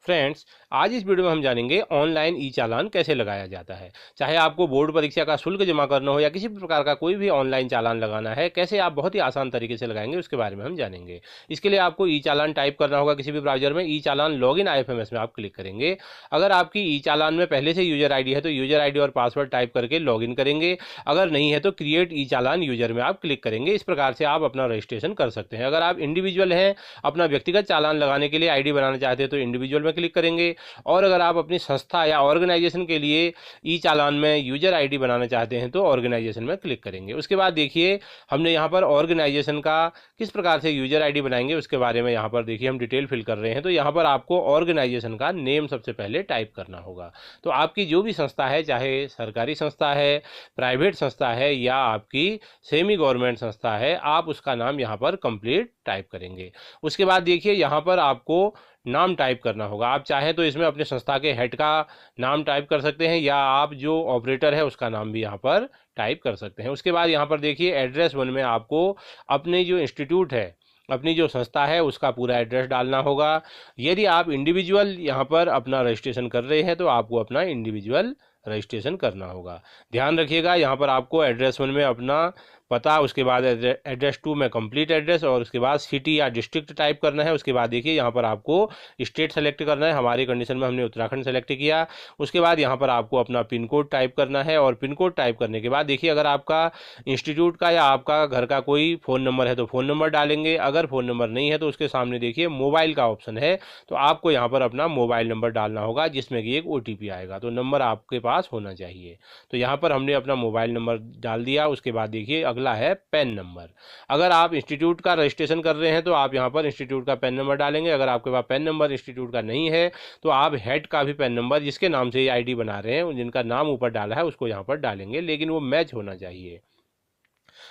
Friends, आज इस video में हम जानेंगे ऑनलाइन ई चालान कैसे लगाया जाता है। चाहे आपको बोर्ड परीक्षा का शुल्क जमा करना हो या किसी भी प्रकार का कोई भी ऑनलाइन चालान लगाना है, कैसे आप बहुत ही आसान तरीके से लगाएंगे उसके बारे में हम जानेंगे। इसके लिए आपको ई चालान टाइप करना होगा किसी भी ब्राउजर में। ई चालान लॉगिन IFMS में आप क्लिक करेंगे। अगर आपकी ई चालान में पहले से यूजर ID है तो यूजर ID और पासवर्ड टाइप करके लॉगिन करेंगे। अगर नहीं है तो क्रिएट ई चालान यूजर में आप क्लिक करेंगे। इस प्रकार से आप अपना रजिस्ट्रेशन कर सकते हैं। अगर आप इंडिविजुअल हैं, अपना व्यक्तिगत चालान लगाने के लिए ID बनाना चाहते हैं तो इंडिविजुअल में क्लिक करेंगे। और अगर आप अपनी संस्था या ऑर्गेनाइजेशन के लिए ई चालान में यूजर ID बनाना चाहते हैं तो ऑर्गेनाइजेशन में क्लिक करेंगे। उसके बाद देखिए हमने यहाँ पर ऑर्गेनाइजेशन का किस प्रकार से यूजर ID बनाएंगे उसके बारे में यहाँ पर देखिए हम डिटेल फिल कर रहे हैं। तो यहाँ पर आपको ऑर्गेनाइजेशन का नेम सबसे पहले टाइप करना होगा। तो आपकी जो भी संस्था है, चाहे सरकारी संस्था है, प्राइवेट संस्था है या आपकी सेमी गवर्नमेंट संस्था है, आप उसका नाम यहाँ पर कंप्लीट टाइप करेंगे। उसके बाद देखिए यहाँ पर आपको नाम टाइप करना होगा। आप चाहें तो इसमें अपने संस्था के हेड का नाम टाइप कर सकते हैं या आप जो ऑपरेटर है उसका नाम भी यहाँ पर टाइप कर सकते हैं। उसके बाद यहाँ पर देखिए एड्रेस 1 में आपको अपने जो इंस्टीट्यूट है, अपनी जो संस्था है उसका पूरा एड्रेस डालना होगा। यदि आप इंडिविजुअल यहाँ पर अपना रजिस्ट्रेशन कर रहे हैं तो आपको अपना इंडिविजुअल रजिस्ट्रेशन करना होगा। ध्यान रखिएगा यहाँ पर आपको एड्रेस 1 में अपना पता, उसके बाद एड्रेस 2 में कंप्लीट एड्रेस और उसके बाद सिटी या डिस्ट्रिक्ट टाइप करना है। उसके बाद देखिए यहाँ पर आपको स्टेट सेलेक्ट करना है। हमारी कंडीशन में हमने उत्तराखंड सेलेक्ट किया। उसके बाद यहाँ पर आपको अपना पिन कोड टाइप करना है और पिन कोड टाइप करने के बाद देखिए अगर आपका इंस्टीट्यूट का या आपका घर का कोई फ़ोन नंबर है तो फ़ोन नंबर डालेंगे। अगर फ़ोन नंबर नहीं है तो उसके सामने देखिए मोबाइल का ऑप्शन है, तो आपको यहाँ पर अपना मोबाइल नंबर डालना होगा जिसमें कि एक OTP आएगा। तो नंबर आपके पास होना चाहिए। तो यहाँ पर हमने अपना मोबाइल नंबर डाल दिया। उसके बाद देखिए अगला है पैन नंबर। अगर आप इंस्टीट्यूट का रजिस्ट्रेशन कर रहे हैं तो आप यहाँ पर इंस्टीट्यूट का पैन नंबर डालेंगे। अगर आपके पास पैन नंबर इंस्टीट्यूट का नहीं है तो आप हेड का भी पैन नंबर, जिसके नाम से ये ID बना रहे हैं, जिनका नाम ऊपर डाला है उसको यहाँ पर डालेंगे, लेकिन वो मैच होना चाहिए।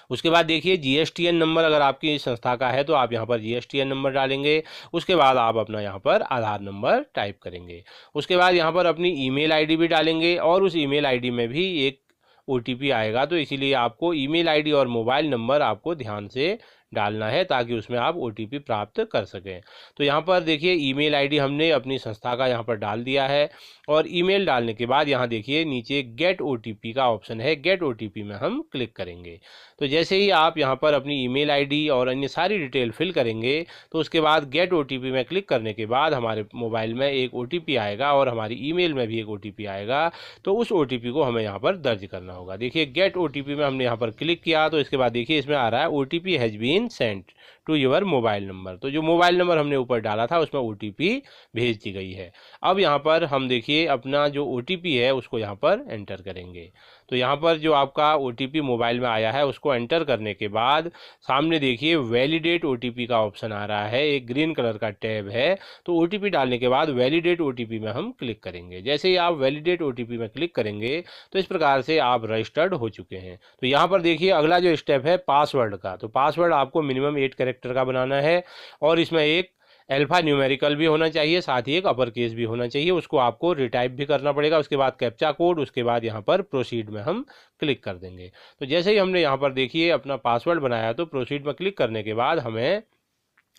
उसके बाद देखिए GSTN नंबर अगर आपकी संस्था का है तो आप यहाँ पर GSTN नंबर डालेंगे। उसके बाद आप अपना यहाँ पर आधार नंबर टाइप करेंगे। उसके बाद यहाँ पर अपनी ईमेल ID भी डालेंगे और उस ईमेल ID में भी एक OTP आएगा। तो इसीलिए आपको ईमेल ID और मोबाइल नंबर आपको ध्यान से डालना है ताकि उसमें आप OTP प्राप्त कर सकें। तो यहाँ पर देखिए ईमेल ID हमने अपनी संस्था का यहाँ पर डाल दिया है और ईमेल डालने के बाद यहाँ देखिए नीचे गेट OTP का ऑप्शन है। गेट OTP में हम क्लिक करेंगे। तो जैसे ही आप यहाँ पर अपनी ईमेल ID और अन्य सारी डिटेल फिल करेंगे तो उसके बाद गेट OTP में क्लिक करने के बाद हमारे मोबाइल में एक OTP आएगा और हमारी ईमेल में भी एक OTP आएगा। तो उस OTP को हमें यहाँ पर दर्ज करना होगा। देखिए गेट OTP में हमने यहाँ पर क्लिक किया तो इसके बाद देखिए इसमें आ रहा है OTP has been sent to your mobile number. तो जो मोबाइल नंबर हमने ऊपर डाला था उसमें OTP भेज दी गई है। अब यहाँ पर हम देखिए अपना जो OTP है उसको यहाँ पर एंटर करेंगे। तो यहाँ पर जो आपका OTP मोबाइल में आया है उसको एंटर करने के बाद सामने देखिए वैलिडेट OTP का ऑप्शन आ रहा है, एक ग्रीन कलर का टैब है। तो OTP डालने के बाद वैलिडेट OTP में हम क्लिक करेंगे। जैसे ही आप वैलिडेट OTP में क्लिक करेंगे तो इस प्रकार से आप रजिस्टर्ड हो चुके हैं। तो यहाँ पर देखिए अगला जो स्टेप है पासवर्ड का। तो पासवर्ड आपको मिनिमम 8 कैरेक्टर का बनाना है और इसमें एक अल्फा न्यूमेरिकल भी होना चाहिए, साथ ही एक अपर केस भी होना चाहिए। उसको आपको रिटाइप भी करना पड़ेगा। उसके बाद कैप्चा कोड, उसके बाद यहाँ पर प्रोसीड में हम क्लिक कर देंगे। तो जैसे ही हमने यहाँ पर देखिए अपना पासवर्ड बनाया तो प्रोसीड में क्लिक करने के बाद हमें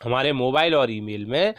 हमारे मोबाइल और ईमेल में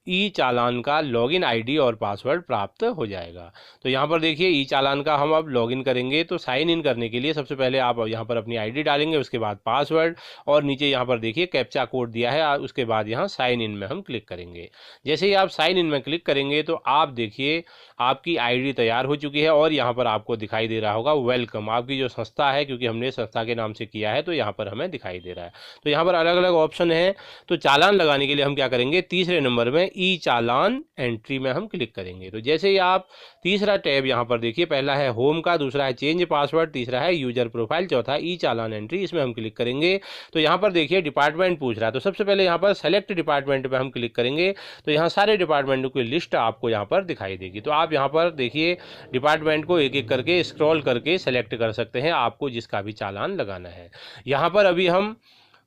ई चालान का लॉगिन ID और पासवर्ड प्राप्त हो जाएगा। तो यहाँ पर देखिए ई चालान का हम अब लॉगिन करेंगे। तो साइन इन करने के लिए सबसे पहले आप यहाँ पर अपनी ID डालेंगे, उसके बाद पासवर्ड और नीचे यहाँ पर देखिए कैप्चा कोड दिया है। उसके बाद यहाँ साइन इन में हम क्लिक करेंगे। जैसे ही आप साइन इन में क्लिक करेंगे तो आप देखिए आपकी ID तैयार हो चुकी है और यहाँ पर आपको दिखाई दे रहा होगा वेलकम। आपकी जो संस्था है, क्योंकि हमने संस्था के नाम से किया है तो यहाँ पर हमें दिखाई दे रहा है। तो यहाँ पर अलग अलग ऑप्शन है। तो चालान लगाने के लिए हम क्या करेंगे, तीसरे नंबर में ई चालान एंट्री में हम क्लिक करेंगे। तो जैसे ही आप तीसरा टैब यहाँ पर देखिए, पहला है होम का, दूसरा है चेंज पासवर्ड, तीसरा है यूजर प्रोफाइल, चौथा ई चालान एंट्री, इसमें हम क्लिक करेंगे। तो यहाँ पर देखिए डिपार्टमेंट पूछ रहा है। तो सबसे पहले यहाँ पर सेलेक्ट डिपार्टमेंट पे हम क्लिक करेंगे। तो यहाँ सारे डिपार्टमेंटों की लिस्ट आपको यहाँ पर दिखाई देगी। तो आप यहाँ पर देखिए डिपार्टमेंट को एक एक करके स्क्रॉल करके सेलेक्ट कर सकते हैं आपको जिसका भी चालान लगाना है। यहाँ पर अभी हम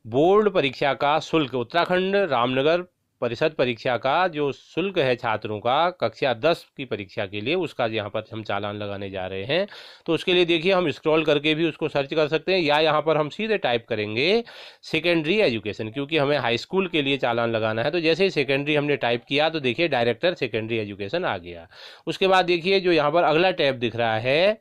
बोर्ड परीक्षा का शुल्क उत्तराखंड रामनगर परिषद परीक्षा का जो शुल्क है छात्रों का कक्षा 10 की परीक्षा के लिए, उसका यहाँ पर हम चालान लगाने जा रहे हैं। तो उसके लिए देखिए हम स्क्रॉल करके भी उसको सर्च कर सकते हैं, या यहाँ पर हम सीधे टाइप करेंगे सेकेंडरी एजुकेशन, क्योंकि हमें हाई स्कूल के लिए चालान लगाना है। तो जैसे ही सेकेंडरी हमने टाइप किया तो देखिए डायरेक्टर सेकेंडरी एजुकेशन आ गया। उसके बाद देखिए जो यहाँ पर अगला टैब दिख रहा है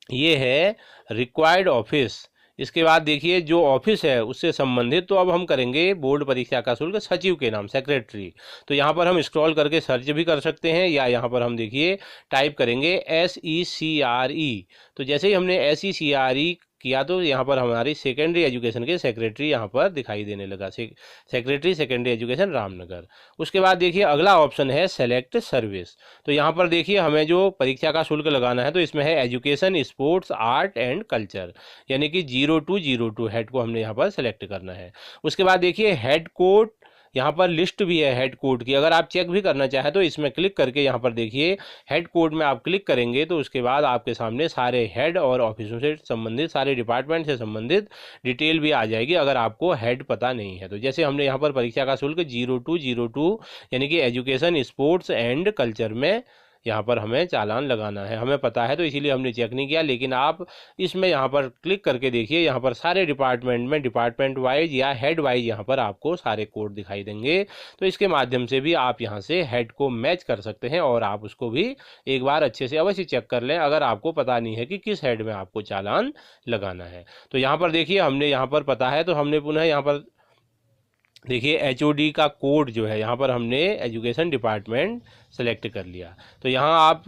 ये है रिक्वायर्ड ऑफिस। इसके बाद देखिए जो ऑफिस है उससे संबंधित, तो अब हम करेंगे बोर्ड परीक्षा का शुल्क सचिव के नाम, सेक्रेटरी। तो यहाँ पर हम स्क्रॉल करके सर्च भी कर सकते हैं, या यहाँ पर हम देखिए टाइप करेंगे SECRE। तो जैसे ही हमने SECRE किया तो यहाँ पर हमारी सेकेंडरी एजुकेशन के सेक्रेटरी यहाँ पर दिखाई देने लगा, सेक्रेटरी सेकेंडरी एजुकेशन रामनगर। उसके बाद देखिए अगला ऑप्शन है सेलेक्ट सर्विस। तो यहाँ पर देखिए हमें जो परीक्षा का शुल्क लगाना है तो इसमें है education, sports, art and culture, यानी कि 0202 हेड को हमने यहाँ पर सेलेक्ट करना है। उसके बाद देखिए हेड कोड, यहाँ पर लिस्ट भी है हेड कोड की, अगर आप चेक भी करना चाहें तो इसमें क्लिक करके यहाँ पर देखिए हेड कोड में आप क्लिक करेंगे तो उसके बाद आपके सामने सारे हेड और ऑफिसों से संबंधित, सारे डिपार्टमेंट से संबंधित डिटेल भी आ जाएगी, अगर आपको हेड पता नहीं है तो। जैसे हमने यहाँ पर परीक्षा का शुल्क 0202 यानी कि एजुकेशन, स्पोर्ट्स एंड कल्चर में यहाँ पर हमें चालान लगाना है, हमें पता है तो इसीलिए हमने चेक नहीं किया। लेकिन आप इसमें यहाँ पर क्लिक करके देखिए, यहाँ पर सारे डिपार्टमेंट में डिपार्टमेंट वाइज या हेड वाइज यहाँ पर आपको सारे कोड दिखाई देंगे। तो इसके माध्यम से भी आप यहाँ से हेड को मैच कर सकते हैं, और आप उसको भी एक बार अच्छे से अवश्य चेक कर लें अगर आपको पता नहीं है कि किस हेड में आपको चालान लगाना है। तो यहाँ पर देखिए हमने यहाँ पर पता है तो हमने पुनः यहाँ पर देखिए HOD का कोड जो है यहाँ पर हमने एजुकेशन डिपार्टमेंट सेलेक्ट कर लिया। तो यहाँ आप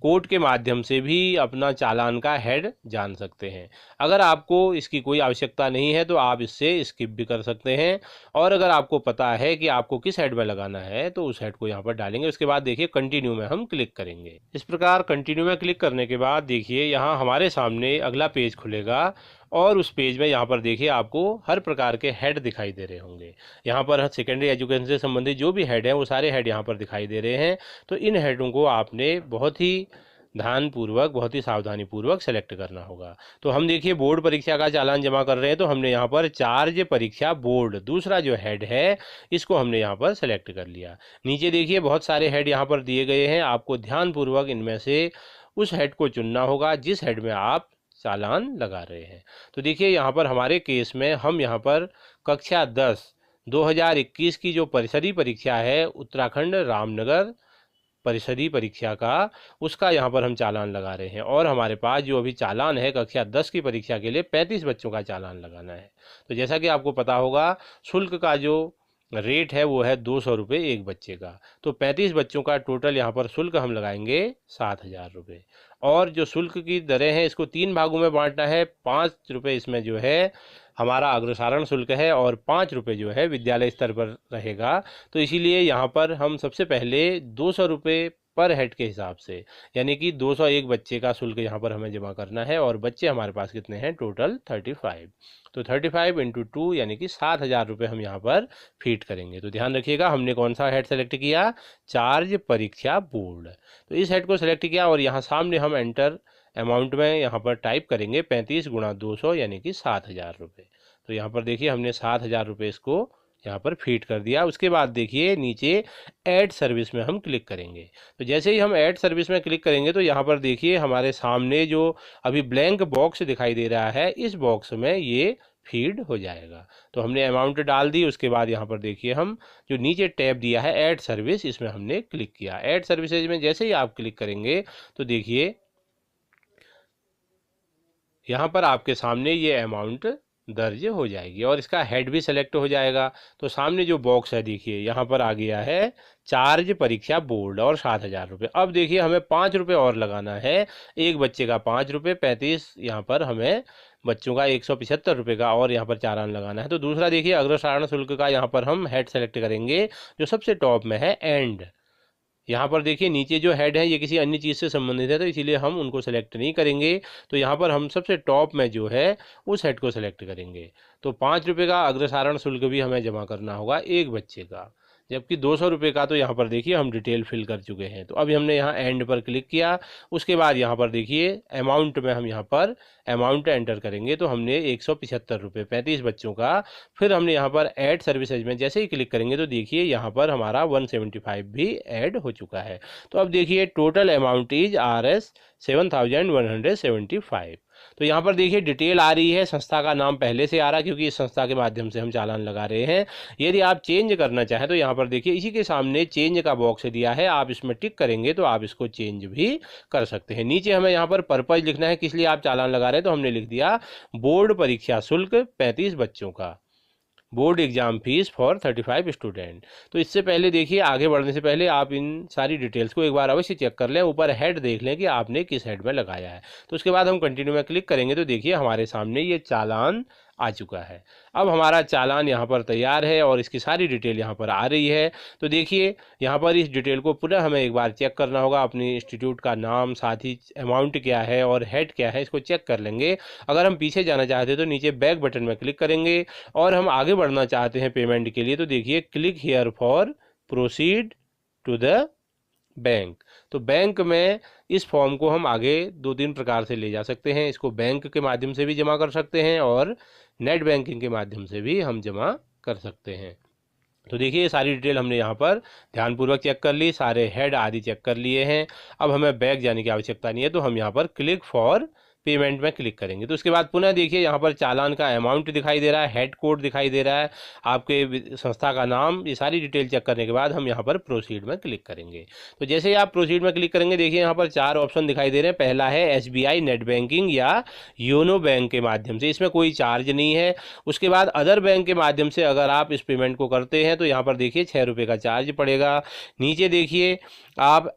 कोड के माध्यम से भी अपना चालान का हेड जान सकते हैं। अगर आपको इसकी कोई आवश्यकता नहीं है तो आप इससे स्किप भी कर सकते हैं, और अगर आपको पता है कि आपको किस हेड में लगाना है तो उस हेड को यहाँ पर डालेंगे। उसके बाद देखिए कंटिन्यू में हम क्लिक करेंगे। इस प्रकार कंटिन्यू में क्लिक करने के बाद देखिए यहाँ हमारे सामने अगला पेज खुलेगा, और उस पेज में यहाँ पर देखिए आपको हर प्रकार के हेड दिखाई दे रहे होंगे। यहाँ पर सेकेंडरी एजुकेशन से संबंधित जो भी हेड हैं वो सारे हेड यहाँ पर दिखाई दे रहे हैं। तो इन हेडों को आपने बहुत ही ध्यानपूर्वक, बहुत ही सावधानी पूर्वक सेलेक्ट करना होगा। तो हम देखिए बोर्ड परीक्षा का चालान जमा कर रहे हैं, तो हमने यहाँ पर चार्ज परीक्षा बोर्ड दूसरा जो हेड है इसको हमने यहाँ पर सेलेक्ट कर लिया। नीचे देखिए बहुत सारे हेड यहाँ पर दिए गए हैं, आपको ध्यानपूर्वक इनमें से उस हेड को चुनना होगा जिस हेड में आप चालान लगा रहे हैं। तो देखिए यहाँ पर हमारे केस में हम यहाँ पर कक्षा 10 2021 की जो परिषदीय परीक्षा है उत्तराखंड रामनगर परिषदीय परीक्षा का, उसका यहाँ पर हम चालान लगा रहे हैं। और हमारे पास जो अभी चालान है कक्षा 10 की परीक्षा के लिए 35 बच्चों का चालान लगाना है। तो जैसा कि आपको पता होगा शुल्क का जो रेट है वो है 200 रुपये एक बच्चे का। तो 35 बच्चों का टोटल यहाँ पर शुल्क हम लगाएंगे 7,000 रुपये। और जो शुल्क की दरें हैं इसको 3 भागों में बांटना है। 5 रुपये इसमें जो है हमारा अग्रसारण शुल्क है, और 5 रुपये जो है विद्यालय स्तर पर रहेगा। तो इसीलिए यहाँ पर हम सबसे पहले 200 रुपये पर हेड के हिसाब से, यानी कि 201 बच्चे का शुल्क यहाँ पर हमें जमा करना है। और बच्चे हमारे पास कितने हैं? टोटल 35। तो 35 × 2 यानी कि 7,000 रुपये हम यहाँ पर फीड करेंगे। तो ध्यान रखिएगा हमने कौन सा हेड सेलेक्ट किया? चार्ज परीक्षा बोर्ड। तो इस हेड को सेलेक्ट किया, और यहाँ सामने हम एंटर अमाउंट में यहाँ पर टाइप करेंगे 35 × 200 यानी कि 7,000 रुपये। तो यहाँ पर देखिए हमने 7,000 रुपये इसको यहाँ पर फीड कर दिया। उसके बाद देखिए नीचे ऐड सर्विस में हम क्लिक करेंगे। तो जैसे ही हम ऐड सर्विस में क्लिक करेंगे तो यहाँ पर देखिए हमारे सामने जो अभी ब्लैंक बॉक्स दिखाई दे रहा है इस बॉक्स में ये फीड हो जाएगा। तो हमने अमाउंट डाल दी। उसके बाद यहाँ पर देखिए हम जो नीचे टैब दिया है ऐड सर्विस, इसमें हमने क्लिक किया। ऐड सर्विसेज में जैसे ही आप क्लिक करेंगे तो देखिए यहाँ पर आपके सामने ये अमाउंट दर्ज हो जाएगी, और इसका हेड भी सेलेक्ट हो जाएगा। तो सामने जो बॉक्स है देखिए यहाँ पर आ गया है चार्ज परीक्षा बोर्ड और 7,000 रुपये। अब देखिए हमें 5 रुपये और लगाना है। एक बच्चे का 5 रुपये, 35 यहाँ पर हमें बच्चों का 175 रुपये का और यहाँ पर चालान लगाना है। तो दूसरा देखिए अग्रसारण शुल्क का यहाँ पर हम हेड सेलेक्ट करेंगे जो सबसे टॉप में है एंड। यहाँ पर देखिए नीचे जो हेड है ये किसी अन्य चीज़ से संबंधित है तो इसीलिए हम उनको सेलेक्ट नहीं करेंगे। तो यहाँ पर हम सबसे टॉप में जो है उस हेड को सेलेक्ट करेंगे। तो 5 रुपये का अग्रसारण शुल्क भी हमें जमा करना होगा एक बच्चे का। जबकि 200 रुपये का तो यहाँ पर देखिए हम डिटेल फिल कर चुके हैं। तो अभी हमने यहाँ एंड पर क्लिक किया, उसके बाद यहाँ पर देखिए अमाउंट में हम यहाँ पर अमाउंट एंटर करेंगे तो हमने 175 रुपये 35 बच्चों का, फिर हमने यहाँ पर ऐड सर्विसेज में जैसे ही क्लिक करेंगे तो देखिए यहाँ पर हमारा 175 भी ऐड हो चुका है। तो अब देखिए टोटल अमाउंट इज RS 7175। तो यहाँ पर देखिए डिटेल आ रही है, संस्था का नाम पहले से आ रहा है क्योंकि इस संस्था के माध्यम से हम चालान लगा रहे हैं। यदि आप चेंज करना चाहें तो यहाँ पर देखिए इसी के सामने चेंज का बॉक्स दिया है, आप इसमें टिक करेंगे तो आप इसको चेंज भी कर सकते हैं। नीचे हमें यहाँ पर पर्पज लिखना है, किस लिए आप चालान लगा रहे हैं, तो हमने लिख दिया बोर्ड परीक्षा शुल्क 35 बच्चों का, board exam fees for 35 student. तो इससे पहले देखिए आगे बढ़ने से पहले आप इन सारी डिटेल्स को एक बार अवश्य चेक कर लें, ऊपर हेड देख लें कि आपने किस हेड में लगाया है। तो उसके बाद हम कंटिन्यू में क्लिक करेंगे तो देखिए हमारे सामने ये चालान आ चुका है। अब हमारा चालान यहाँ पर तैयार है और इसकी सारी डिटेल यहाँ पर आ रही है। तो देखिए यहाँ पर इस डिटेल को पुनः हमें एक बार चेक करना होगा, अपने इंस्टीट्यूट का नाम, साथ ही अमाउंट क्या है और हेड क्या है, इसको चेक कर लेंगे। अगर हम पीछे जाना चाहते हैं तो नीचे बैक बटन में क्लिक करेंगे और हम आगे बढ़ना चाहते हैं पेमेंट के लिए तो देखिए click here for proceed to the bank. तो बैंक में इस फॉर्म को हम आगे 2-3 प्रकार से ले जा सकते हैं। इसको बैंक के माध्यम से भी जमा कर सकते हैं और नेट बैंकिंग के माध्यम से भी हम जमा कर सकते हैं। तो देखिए ये सारी डिटेल हमने यहाँ पर ध्यानपूर्वक चेक कर ली, सारे हेड आदि चेक कर लिए हैं। अब हमें बैक जाने की आवश्यकता नहीं है, तो हम यहाँ पर क्लिक फॉर पेमेंट में क्लिक करेंगे। तो उसके बाद पुनः देखिए यहाँ पर चालान का अमाउंट दिखाई दे रहा है, हेड कोड दिखाई दे रहा है, आपके संस्था का नाम, ये सारी डिटेल चेक करने के बाद हम यहाँ पर प्रोसीड में क्लिक करेंगे। तो जैसे ही आप प्रोसीड में क्लिक करेंगे देखिए यहाँ पर 4 ऑप्शन दिखाई दे रहे हैं। पहला है SBI नेट बैंकिंग या योनो बैंक के माध्यम से, इसमें कोई चार्ज नहीं है। उसके बाद अदर बैंक के माध्यम से अगर आप इस पेमेंट को करते हैं तो यहाँ पर देखिए 6 रुपये का चार्ज पड़ेगा। नीचे देखिए आप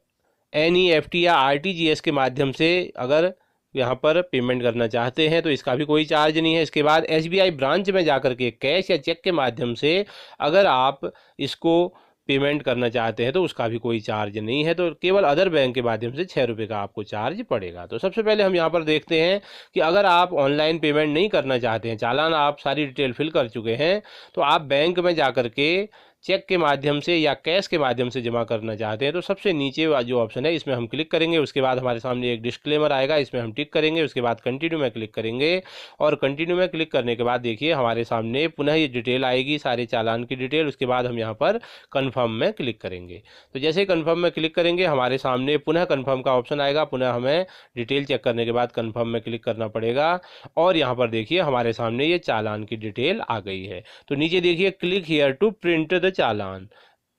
NEFT या RTGS के माध्यम से अगर यहाँ पर पेमेंट करना चाहते हैं तो इसका भी कोई चार्ज नहीं है। इसके बाद SBI ब्रांच में जाकर के कैश या चेक के माध्यम से अगर आप इसको पेमेंट करना चाहते हैं तो उसका भी कोई चार्ज नहीं है। तो केवल अदर बैंक के माध्यम से 6 रुपये का आपको चार्ज पड़ेगा। तो सबसे पहले हम यहाँ पर देखते हैं कि अगर आप ऑनलाइन पेमेंट नहीं करना चाहते हैं, चालान आप सारी डिटेल फिल कर चुके हैं, तो आप बैंक में जाकर के चेक के माध्यम से या कैश के माध्यम से जमा करना चाहते हैं तो सबसे नीचे जो ऑप्शन है इसमें हम क्लिक करेंगे। उसके बाद हमारे सामने एक डिस्क्लेमर आएगा, इसमें हम टिक करेंगे। उसके बाद कंटिन्यू में क्लिक करेंगे और कंटिन्यू में क्लिक करने के बाद देखिए हमारे सामने पुनः ये डिटेल आएगी, सारे चालान की डिटेल। उसके बाद हम यहाँ पर कन्फर्म में क्लिक करेंगे। तो जैसे ही कन्फर्म में क्लिक करेंगे हमारे सामने पुनः कन्फर्म का ऑप्शन आएगा, पुनः हमें डिटेल चेक करने के बाद कन्फर्म में क्लिक करना पड़ेगा और यहाँ पर देखिए हमारे सामने ये चालान की डिटेल आ गई है। तो नीचे देखिए click here to print the challan,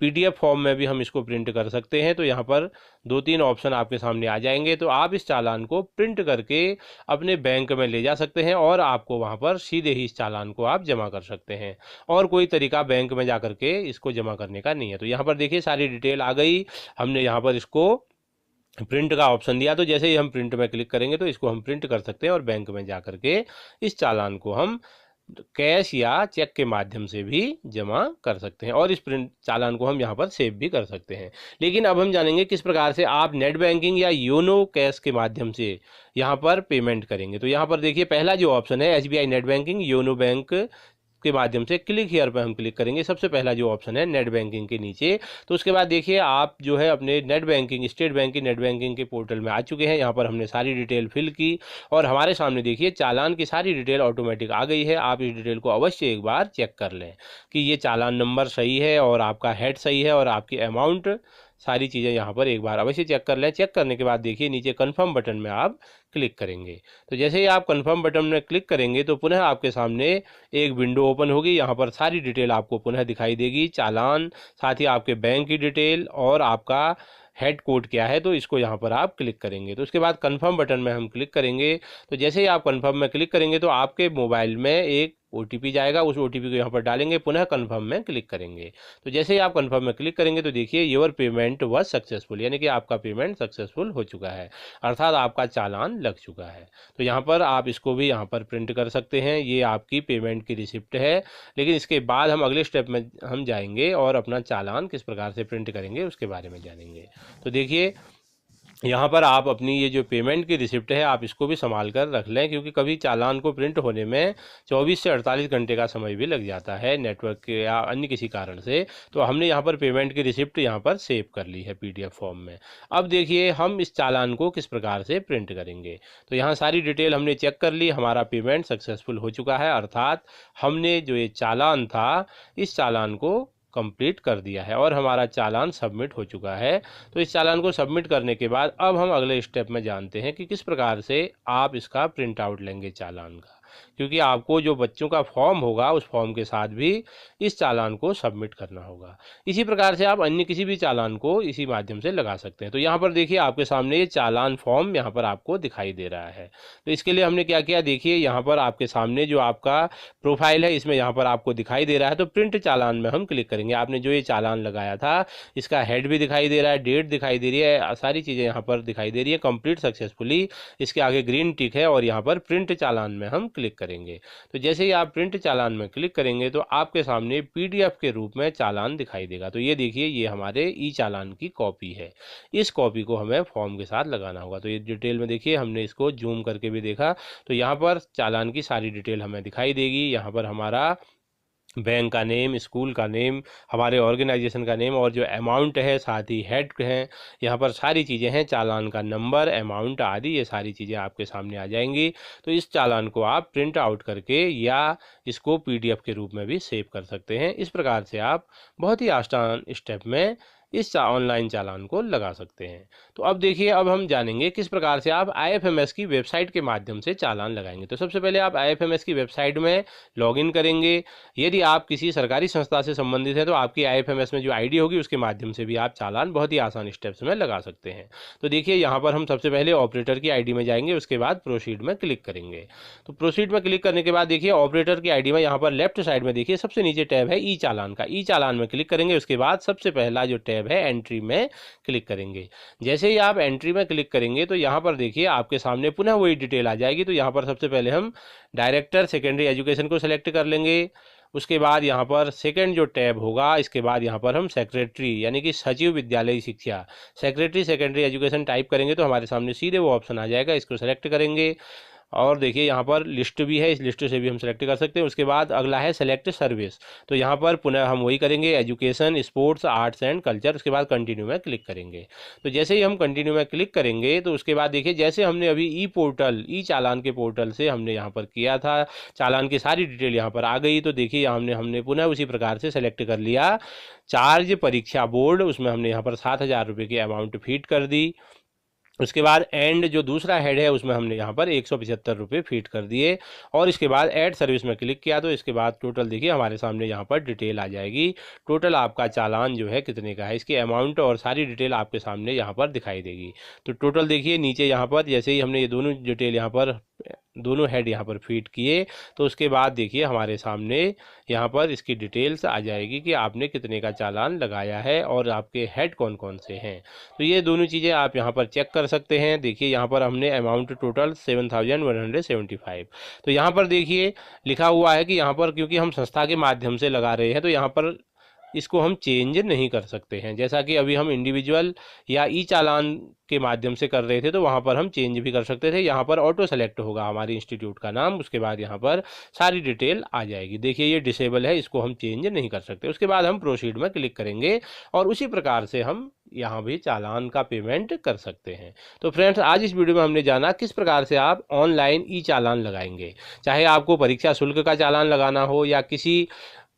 PDF form में भी हम इसको प्रिंट कर सकते हैं। तो यहाँ पर 2-3 ऑप्शन आपके सामने आ जाएंगे, तो आप इस चालान को प्रिंट करके अपने बैंक में ले जा सकते हैं और आपको वहाँ पर सीधे ही इस चालान को आप जमा कर सकते हैं और कोई तरीका बैंक में जा करके इसको जमा करने का नहीं है। तो यहाँ पर देखिए सारी डिटेल आ गई, हमने यहाँ पर इसको प्रिंट का ऑप्शन दिया। तो जैसे ही हम प्रिंट में क्लिक करेंगे तो इसको हम प्रिंट कर सकते हैं और बैंक में जा करके इस चालान को हम कैश या चेक के माध्यम से भी जमा कर सकते हैं और इस प्रिंट चालान को हम यहाँ पर सेव भी कर सकते हैं। लेकिन अब हम जानेंगे किस प्रकार से आप नेट बैंकिंग या योनो कैश के माध्यम से यहाँ पर पेमेंट करेंगे। तो यहाँ पर देखिए पहला जो ऑप्शन है SBI net banking YONO bank के माध्यम से, क्लिक हियर पर हम क्लिक करेंगे। सबसे पहला जो ऑप्शन है नेट बैंकिंग के नीचे। तो उसके बाद देखिए आप जो है अपने नेट बैंकिंग, स्टेट बैंक की नेट बैंकिंग के पोर्टल में आ चुके हैं। यहाँ पर हमने सारी डिटेल फिल की और हमारे सामने देखिए चालान की सारी डिटेल ऑटोमेटिक आ गई है। आप इस डिटेल को अवश्य एक बार चेक कर लें कि ये चालान नंबर सही है और आपका हेड सही है और आपकी अमाउंट, सारी चीज़ें यहाँ पर एक बार अवश्य चेक कर लें। चेक करने के बाद देखिए नीचे कन्फर्म बटन में आप क्लिक करेंगे। तो जैसे ही आप कन्फर्म बटन में क्लिक करेंगे तो पुनः आपके सामने एक विंडो ओपन होगी। यहाँ पर सारी डिटेल आपको पुनः दिखाई देगी, चालान, साथ ही आपके बैंक की डिटेल और आपका हेड कोड क्या है। तो इसको यहाँ पर आप क्लिक करेंगे। तो उसके बाद कन्फर्म बटन में हम क्लिक करेंगे। तो जैसे ही आप कन्फर्म में क्लिक करेंगे तो आपके मोबाइल में एक OTP जाएगा, उस OTP को यहाँ पर डालेंगे, पुनः कन्फर्म में क्लिक करेंगे। तो जैसे ही आप कन्फर्म में क्लिक करेंगे तो देखिए योर पेमेंट वॉज सक्सेसफुल, यानी कि आपका पेमेंट सक्सेसफुल हो चुका है, अर्थात आपका चालान लग चुका है। तो यहाँ पर आप इसको भी यहाँ पर प्रिंट कर सकते हैं, ये आपकी पेमेंट की रिसिप्ट है। लेकिन इसके बाद हम अगले स्टेप में हम जाएंगे और अपना चालान किस प्रकार से प्रिंट करेंगे उसके बारे में जानेंगे। तो देखिए यहाँ पर आप अपनी ये जो पेमेंट की रिसिप्ट है आप इसको भी संभाल कर रख लें, क्योंकि कभी चालान को प्रिंट होने में 24 से 48 घंटे का समय भी लग जाता है नेटवर्क के या अन्य किसी कारण से। तो हमने यहाँ पर पेमेंट की रिसिप्ट यहाँ पर सेव कर ली है पीडीएफ फॉर्म में। अब देखिए हम इस चालान को किस प्रकार से प्रिंट करेंगे। तो यहाँ सारी डिटेल हमने चेक कर ली, हमारा पेमेंट सक्सेसफुल हो चुका है, अर्थात हमने जो ये चालान था इस चालान को कंप्लीट कर दिया है और हमारा चालान सबमिट हो चुका है। तो इस चालान को सबमिट करने के बाद अब हम अगले स्टेप में जानते हैं कि किस प्रकार से आप इसका प्रिंट आउट लेंगे चालान का, क्योंकि आपको जो बच्चों का फॉर्म होगा उस फॉर्म के साथ भी इस चालान को सबमिट करना होगा। इसी प्रकार से आप अन्य किसी भी चालान को इसी माध्यम से लगा सकते हैं। तो यहाँ पर देखिए आपके सामने ये चालान फॉर्म यहाँ पर आपको दिखाई दे रहा है। तो इसके लिए हमने क्या किया, देखिए यहाँ पर आपके सामने जो आपका प्रोफाइल है इसमें यहाँ पर आपको दिखाई दे रहा है। तो प्रिंट चालान में हम क्लिक करेंगे। आपने जो ये चालान लगाया था इसका हेड भी दिखाई दे रहा है, डेट दिखाई दे रही है, सारी चीज़ें यहाँ पर दिखाई दे रही है, कंप्लीट सक्सेसफुली। इसके आगे ग्रीन टिक है और यहाँ पर प्रिंट चालान में हम क्लिक करेंगे। तो जैसे ही आप प्रिंट चालान में क्लिक करेंगे तो आपके सामने पीडीएफ के रूप में चालान दिखाई देगा। तो ये देखिए ये हमारे ई चालान की कॉपी है। इस कॉपी को हमें फॉर्म के साथ लगाना होगा। तो ये डिटेल में देखिए हमने इसको जूम करके भी देखा, तो यहाँ पर चालान की सारी डिटेल हमें दिखाई देगी। यहाँ पर हमारा बैंक का नेम, स्कूल का नेम, हमारे ऑर्गेनाइजेशन का नेम और जो अमाउंट है, साथ ही हेड हैं, यहाँ पर सारी चीज़ें हैं, चालान का नंबर, अमाउंट आदि ये सारी चीज़ें आपके सामने आ जाएंगी। तो इस चालान को आप प्रिंट आउट करके या इसको पीडीएफ के रूप में भी सेव कर सकते हैं। इस प्रकार से आप बहुत ही आसान स्टेप में इस ऑनलाइन चालान को लगा सकते हैं। तो अब देखिए अब हम जानेंगे किस प्रकार से आप आईएफएमएस की वेबसाइट के माध्यम से चालान लगाएंगे। तो सबसे पहले आप आईएफएमएस की वेबसाइट में लॉगिन करेंगे। यदि आप किसी सरकारी संस्था से संबंधित है तो आपकी आईएफएमएस में जो आईडी होगी उसके माध्यम से भी आप चालान बहुत ही आसान स्टेप्स में लगा सकते हैं। तो देखिए यहाँ पर हम सबसे पहले ऑपरेटर की आईडी में जाएंगे, उसके बाद प्रोसीड में क्लिक करेंगे। तो प्रोसीड में क्लिक करने के बाद देखिए ऑपरेटर की आईडी में यहाँ पर लेफ्ट साइड में देखिए सबसे नीचे टैब है ई चालान का। ई चालान में क्लिक करेंगे, उसके बाद सबसे पहला जो टैब है एंट्री में क्लिक करेंगे। जैसे ही आप एंट्री में क्लिक करेंगे तो यहाँ पर देखिए आपके सामने पुनः वही डिटेल आ जाएगी। तो यहाँ पर सबसे पहले हम डायरेक्टर सेकेंडरी एजुकेशन को सेलेक्ट कर लेंगे। उसके बाद यहाँ पर सेकंड जो टैब होगा इसके बाद यहाँ पर हम सेक्रेटरी यानी कि सचिव विद्यालय शिक्षा, सेक्रेटरी सेकेंडरी एजुकेशन टाइप करेंगे तो हमारे सामने सीधे वो ऑप्शन आ जाएगा, इसको सेलेक्ट करेंगे। और देखिए यहाँ पर लिस्ट भी है, इस लिस्ट से भी हम सेलेक्ट कर सकते हैं। उसके बाद अगला है सेलेक्ट सर्विस, तो यहाँ पर पुनः हम वही करेंगे, education, sports, arts and culture. उसके बाद कंटिन्यू में क्लिक करेंगे। तो जैसे ही हम कंटिन्यू में क्लिक करेंगे तो उसके बाद देखिए जैसे हमने अभी ई पोर्टल, ई चालान के पोर्टल से हमने यहाँ पर किया था, चालान की सारी डिटेल यहाँ पर आ गई। तो देखिए हमने पुनः उसी प्रकार से सेलेक्ट कर लिया चार्ज परीक्षा बोर्ड, उसमें हमने यहाँ पर 7,000 रुपये की अमाउंट फीड कर दी। उसके बाद एंड जो दूसरा हेड है उसमें हमने यहाँ पर 175 रुपये फीड कर दिए और इसके बाद ऐड सर्विस में क्लिक किया। तो इसके बाद टोटल देखिए हमारे सामने यहाँ पर डिटेल आ जाएगी, टोटल आपका चालान जो है कितने का है, इसकी अमाउंट और सारी डिटेल आपके सामने यहाँ पर दिखाई देगी। तो टोटल देखिए नीचे यहाँ पर जैसे ही हमने ये दोनों डिटेल यहाँ पर दोनों हेड यहाँ पर फीड किए तो उसके बाद देखिए हमारे सामने यहाँ पर इसकी डिटेल्स आ जाएगी कि आपने कितने का चालान लगाया है और आपके हेड कौन कौन से हैं। तो ये दोनों चीज़ें आप यहाँ पर चेक कर सकते हैं। देखिए यहाँ पर हमने अमाउंट टोटल 7,175। तो यहाँ पर देखिए लिखा हुआ है कि यहाँ पर क्योंकि हम संस्था के माध्यम से लगा रहे हैं तो यहाँ पर इसको हम चेंज नहीं कर सकते हैं। जैसा कि अभी हम इंडिविजुअल या ई चालान के माध्यम से कर रहे थे तो वहाँ पर हम चेंज भी कर सकते थे। यहाँ पर ऑटो सेलेक्ट होगा हमारे इंस्टीट्यूट का नाम, उसके बाद यहाँ पर सारी डिटेल आ जाएगी। देखिए ये डिसेबल है, इसको हम चेंज नहीं कर सकते। उसके बाद हम प्रोसीड में क्लिक करेंगे और उसी प्रकार से हम यहाँ भी चालान का पेमेंट कर सकते हैं। तो फ्रेंड्स आज इस वीडियो में हमने जाना किस प्रकार से आप ऑनलाइन ई चालान लगाएंगे, चाहे आपको परीक्षा शुल्क का चालान लगाना हो या किसी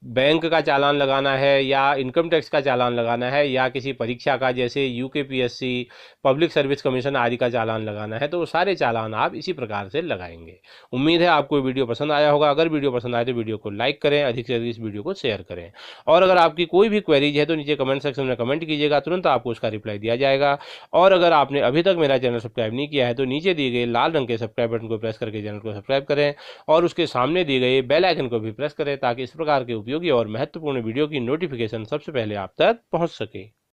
बैंक का चालान लगाना है या इनकम टैक्स का चालान लगाना है या किसी परीक्षा का जैसे यूकेपीएससी, पब्लिक सर्विस कमीशन आदि का चालान लगाना है, तो वो सारे चालान आप इसी प्रकार से लगाएंगे। उम्मीद है आपको वीडियो पसंद आया होगा। अगर वीडियो पसंद आए तो वीडियो को लाइक करें, अधिक से अधिक इस वीडियो को शेयर करें और अगर आपकी कोई भी क्वेरीज है तो नीचे कमेंट सेक्शन में कमेंट कीजिएगा, तुरंत आपको उसका रिप्लाई दिया जाएगा। और अगर आपने अभी तक मेरा चैनल सब्सक्राइब नहीं किया है तो नीचे दिए गए लाल रंग के सब्सक्राइब बटन को प्रेस करके चैनल को सब्सक्राइब करें और उसके सामने दिए गए बेल आइकन को भी प्रेस करें ताकि इस प्रकार के उपयोगी और महत्वपूर्ण वीडियो की नोटिफिकेशन सबसे पहले आप तक पहुंच सके।